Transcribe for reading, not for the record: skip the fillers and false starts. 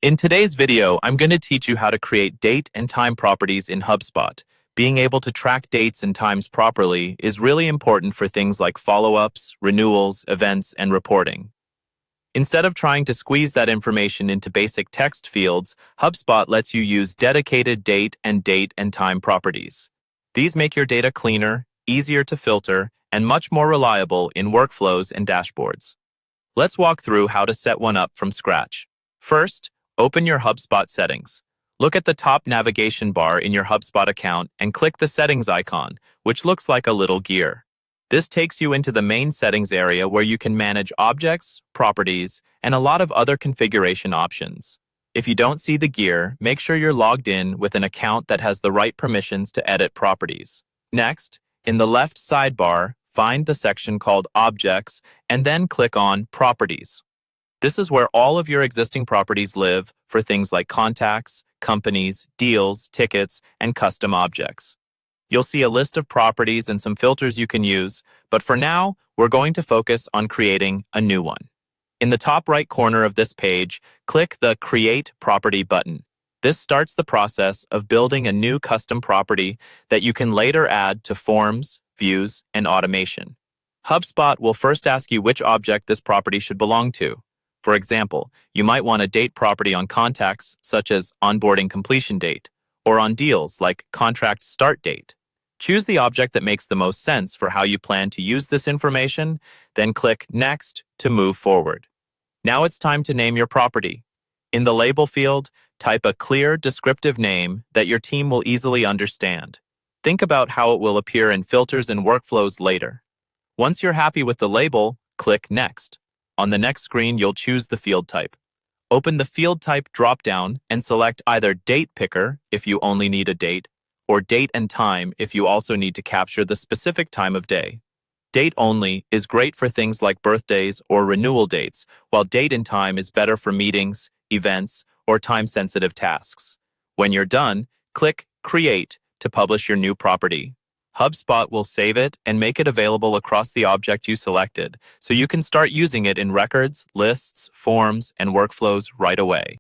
In today's video, I'm going to teach you how to create date and time properties in Hubspot. Being able to track dates and times properly is really important for things like follow-ups, renewals, events, and reporting. Instead of trying to squeeze that information into basic text fields, HubSpot lets you use dedicated date and time properties. These make your data cleaner, easier to filter, and much more reliable in workflows and dashboards. Let's walk through how to set one up from scratch. First, open your HubSpot settings. Look at the top navigation bar in your HubSpot account and click the settings icon, which looks like a little gear. This takes you into the main settings area where you can manage objects, properties, and a lot of other configuration options. If you don't see the gear, make sure you're logged in with an account that has the right permissions to edit properties. Next, in the left sidebar, find the section called Objects and then click on Properties. This is where all of your existing properties live for things like contacts, companies, deals, tickets, and custom objects. You'll see a list of properties and some filters you can use, but for now, we're going to focus on creating a new one. In the top right corner of this page, click the Create Property button. This starts the process of building a new custom property that you can later add to forms, views, and automation. HubSpot will first ask you which object this property should belong to. For example, you might want a date property on contacts, such as onboarding completion date, or on deals like contract start date. Choose the object that makes the most sense for how you plan to use this information, then click Next to move forward. Now it's time to name your property. In the label field, type a clear, descriptive name that your team will easily understand. Think about how it will appear in filters and workflows later. Once you're happy with the label, click Next. On the next screen, you'll choose the field type. Open the Field Type drop-down and select either Date Picker if you only need a date, or Date and Time if you also need to capture the specific time of day. Date Only is great for things like birthdays or renewal dates, while Date and Time is better for meetings, events, or time-sensitive tasks. When you're done, click Create to publish your new property. HubSpot will save it and make it available across the object you selected, so you can start using it in records, lists, forms, and workflows right away.